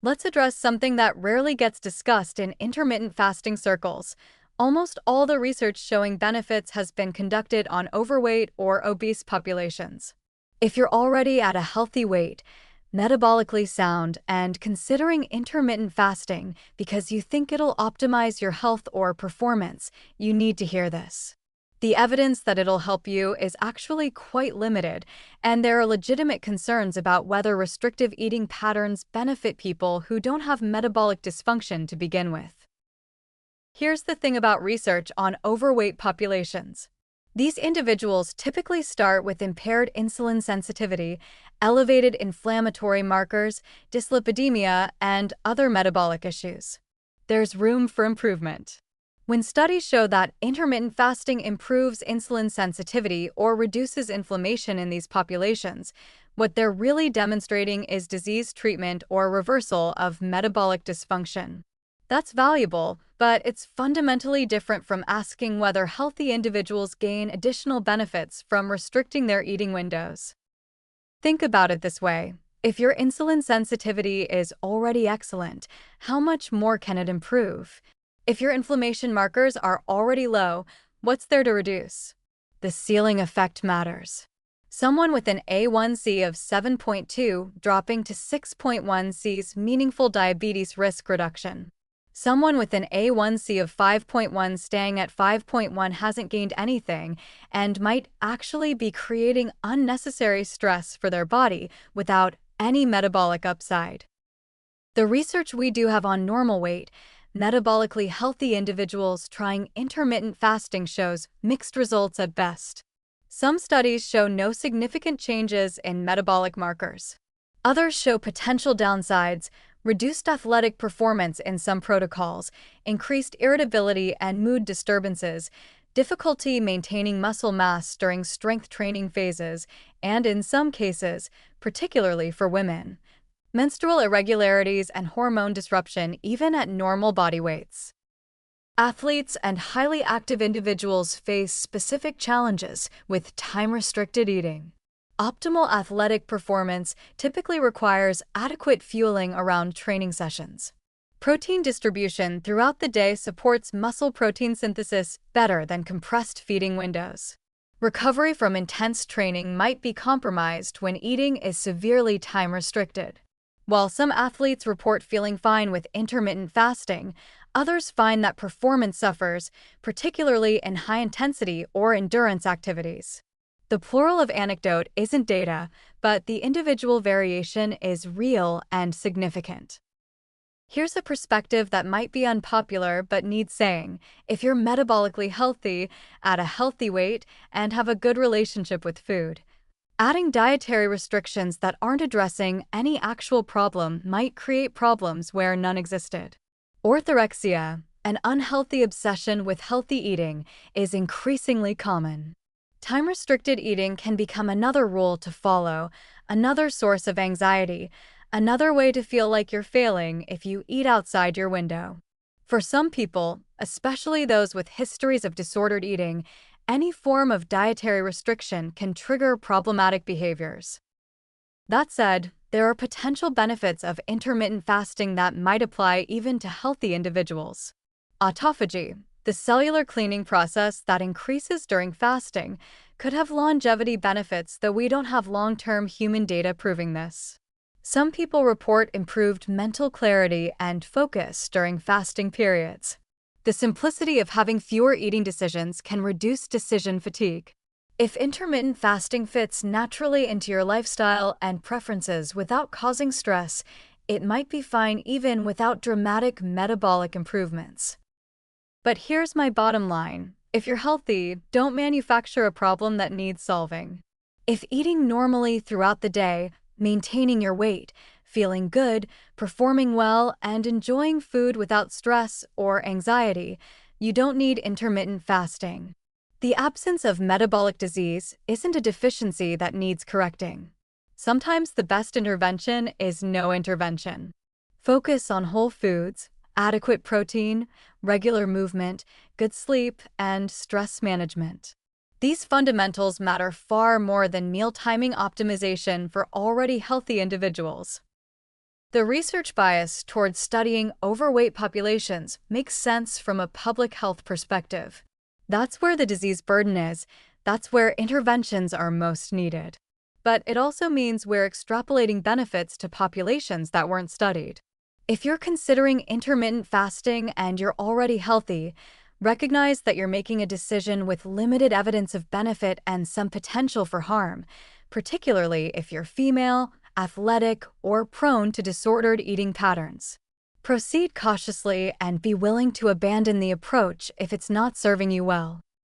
Let's address something that rarely gets discussed in intermittent fasting circles. Almost all the research showing benefits has been conducted on overweight or obese populations. If you're already at a healthy weight, metabolically sound, and considering intermittent fasting because you think it'll optimize your health or performance, you need to hear this. The evidence that it'll help you is actually quite limited, and there are legitimate concerns about whether restrictive eating patterns benefit people who don't have metabolic dysfunction to begin with. Here's the thing about research on overweight populations. These individuals typically start with impaired insulin sensitivity, elevated inflammatory markers, dyslipidemia, and other metabolic issues. There's room for improvement. When studies show that intermittent fasting improves insulin sensitivity or reduces inflammation in these populations, what they're really demonstrating is disease treatment or reversal of metabolic dysfunction. That's valuable, but it's fundamentally different from asking whether healthy individuals gain additional benefits from restricting their eating windows. Think about it this way. If your insulin sensitivity is already excellent, how much more can it improve? If your inflammation markers are already low, what's there to reduce? The ceiling effect matters. Someone with an A1C of 7.2 dropping to 6.1 sees meaningful diabetes risk reduction. Someone with an A1C of 5.1 staying at 5.1 hasn't gained anything and might actually be creating unnecessary stress for their body without any metabolic upside. The research we do have on normal weight, metabolically healthy individuals trying intermittent fasting shows mixed results at best. Some studies show no significant changes in metabolic markers. Others show potential downsides, reduced athletic performance in some protocols, increased irritability and mood disturbances, difficulty maintaining muscle mass during strength training phases, and in some cases, particularly for women, menstrual irregularities and hormone disruption even at normal body weights. Athletes and highly active individuals face specific challenges with time-restricted eating. Optimal athletic performance typically requires adequate fueling around training sessions. Protein distribution throughout the day supports muscle protein synthesis better than compressed feeding windows. Recovery from intense training might be compromised when eating is severely time-restricted. While some athletes report feeling fine with intermittent fasting, others find that performance suffers, particularly in high-intensity or endurance activities. The plural of anecdote isn't data, but the individual variation is real and significant. Here's a perspective that might be unpopular but needs saying. If you're metabolically healthy, at a healthy weight, and have a good relationship with food, adding dietary restrictions that aren't addressing any actual problem might create problems where none existed. Orthorexia, an unhealthy obsession with healthy eating, is increasingly common. Time-restricted eating can become another rule to follow, another source of anxiety, another way to feel like you're failing if you eat outside your window. For some people, especially those with histories of disordered eating, any form of dietary restriction can trigger problematic behaviors. That said, there are potential benefits of intermittent fasting that might apply even to healthy individuals. Autophagy, the cellular cleaning process that increases during fasting, could have longevity benefits, though we don't have long-term human data proving this. Some people report improved mental clarity and focus during fasting periods. The simplicity of having fewer eating decisions can reduce decision fatigue. If intermittent fasting fits naturally into your lifestyle and preferences without causing stress, it might be fine even without dramatic metabolic improvements. But here's my bottom line. If you're healthy, don't manufacture a problem that needs solving. If eating normally throughout the day, maintaining your weight, feeling good, performing well, and enjoying food without stress or anxiety, you don't need intermittent fasting. The absence of metabolic disease isn't a deficiency that needs correcting. Sometimes the best intervention is no intervention. Focus on whole foods, adequate protein, regular movement, good sleep, and stress management. These fundamentals matter far more than meal timing optimization for already healthy individuals. The research bias towards studying overweight populations makes sense from a public health perspective. That's where the disease burden is. That's where interventions are most needed. But it also means we're extrapolating benefits to populations that weren't studied. If you're considering intermittent fasting and you're already healthy, recognize that you're making a decision with limited evidence of benefit and some potential for harm, particularly if you're female, athletic, or prone to disordered eating patterns. Proceed cautiously and be willing to abandon the approach if it's not serving you well.